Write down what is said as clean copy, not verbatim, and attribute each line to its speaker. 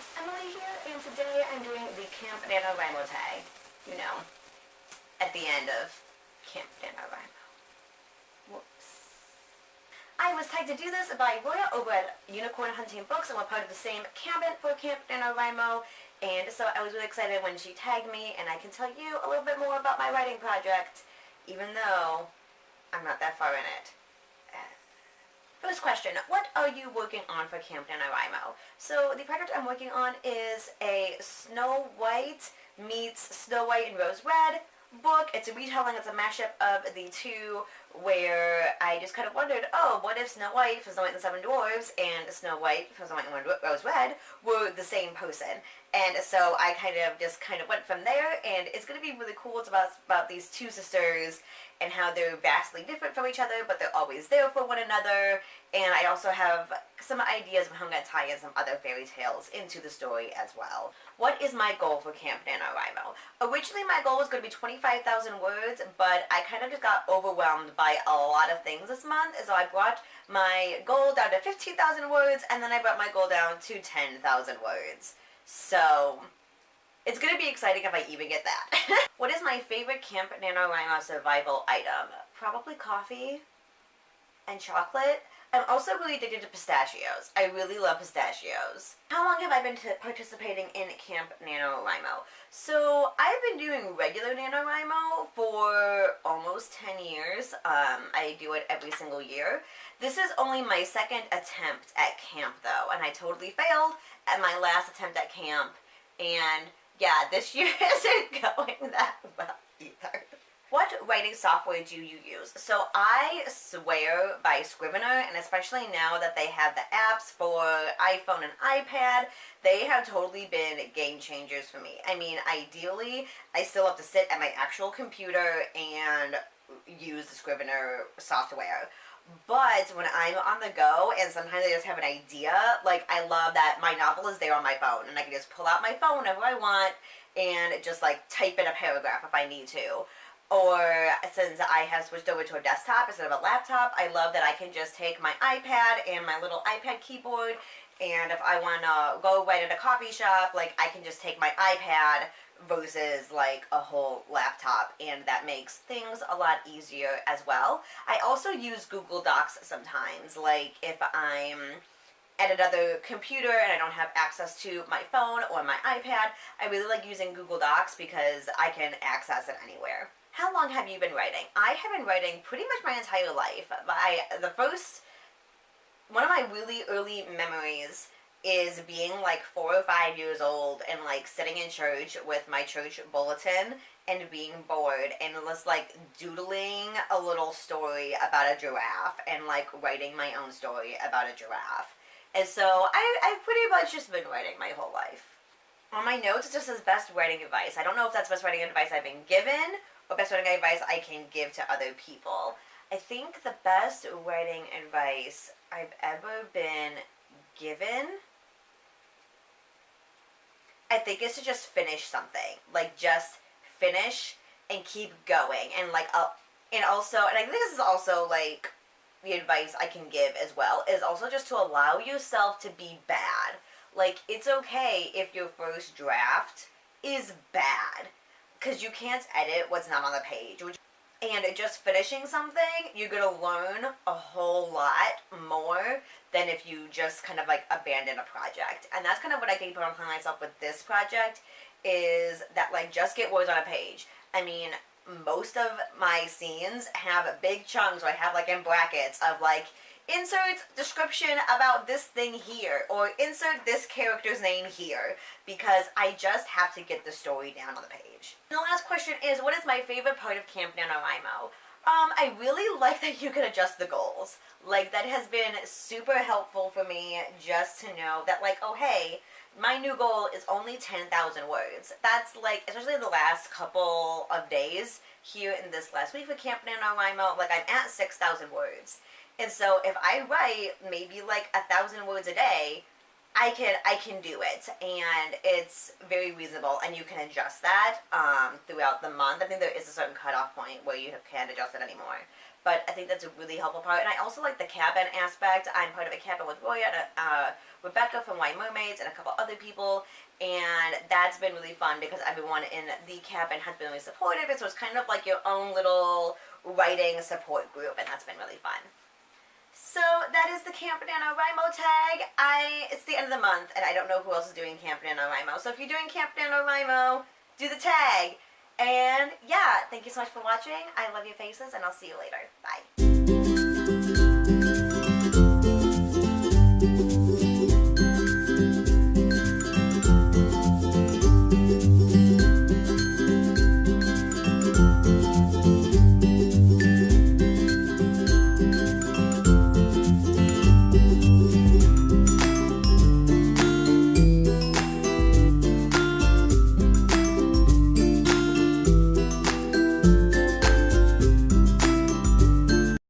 Speaker 1: it's Emily here, and today I'm doing the Camp NaNoWriMo tag. You know, at the end of Camp NaNoWriMo. Whoops. I was tagged to do this by Roya over at Unicorn Hunting Books, and we're part of the same cabin for Camp NaNoWriMo, and so I was really excited when she tagged me, and I can tell you a little bit more about my writing project, even though I'm not that far in it. First question, what are you working on for Camp NaNoWriMo? So the project I'm working on is a Snow White meets Snow White and Rose Red book. It's a retelling, it's a mashup of the two, where I just kind of wondered, oh, what if Snow White from Snow White and the Seven Dwarfs and Snow White from Snow White and Rose Red were the same person? And so I just went from there, and it's going to be really cool. It's about these two sisters and how they're vastly different from each other, but they're always there for one another. And I also have some ideas of how I'm going to tie in some other fairy tales into the story as well. What is my goal for Camp NaNoWriMo? Originally my goal was going to be 25,000 words, but I kind of just got overwhelmed by a lot of things this month, and so I brought my goal down to 15,000 words, and then I brought my goal down to 10,000 words. So it's going to be exciting if I even get that. What is my favorite Camp NaNoWriMo survival item? Probably coffee and chocolate. I'm also really addicted to pistachios. I really love pistachios. How long have I been participating in Camp NaNoWriMo? So I've been doing regular NaNoWriMo for almost 10 years. I do it every single year. This is only my second attempt at camp though, and I totally failed at my last attempt at camp. And yeah, this year isn't going that well either. What writing software do you use? So I swear by Scrivener, and especially now that they have the apps for iPhone and iPad, they have totally been game changers for me. I mean, ideally, I still have to sit at my actual computer and use the Scrivener software. But when I'm on the go, and sometimes I just have an idea, like I love that my novel is there on my phone, and I can just pull out my phone whenever I want, and just like type in a paragraph if I need to. Or since I have switched over to a desktop instead of a laptop, I love that I can just take my iPad and my little iPad keyboard, and if I want to go right at a coffee shop, like I can just take my iPad versus like a whole laptop, and that makes things a lot easier as well. I also use Google Docs sometimes, like if I'm at another computer and I don't have access to my phone or my iPad, I really like using Google Docs because I can access it anywhere. How long have you been writing? I have been writing pretty much my entire life. One of my really early memories is being like 4 or 5 years old and like sitting in church with my church bulletin and being bored and just like doodling a little story about a giraffe and like writing my own story about a giraffe. And so I've pretty much just been writing my whole life. On my notes it just says best writing advice. I don't know if that's best writing advice I've been given or best writing advice I can give to other people. I think the best writing advice I've ever been given, I think, is to just finish something. Like just finish and keep going. And like and I think this is also like the advice I can give as well, is also just to allow yourself to be bad. Like it's okay if your first draft is bad, because you can't edit what's not on the page. And just finishing something, you're going to learn a whole lot more than if you just kind of like abandon a project. And that's kind of what I keep on telling myself with this project, is that like just get words on a page. I mean, most of my scenes have big chunks, or I have like in brackets of like, insert description about this thing here, or insert this character's name here, because I just have to get the story down on the page. And the last question is, what is my favorite part of Camp NaNoWriMo? I really like that you can adjust the goals. Like, that has been super helpful for me, just to know that like, oh hey, my new goal is only 10,000 words. That's like, especially the last couple of days here in this last week for Camp NaNoWriMo, like I'm at 6,000 words. And so if I write maybe like 1,000 words a day, I can do it, and it's very reasonable, and you can adjust that throughout the month. I think there is a certain cutoff point where you can't adjust it anymore. but I think that's a really helpful part. And I also like the cabin aspect. I'm part of a cabin with Roya and Rebecca from White Mermaids and a couple other people, and that's been really fun because everyone in the cabin has been really supportive, and so it's kind of like your own little writing support group, and that's been really fun. So that is the Camp NaNoWriMo tag. It's the end of the month, and I don't know who else is doing Camp NaNoWriMo. So if you're doing Camp NaNoWriMo, do the tag. And yeah, thank you so much for watching. I love your faces, and I'll see you later. Bye.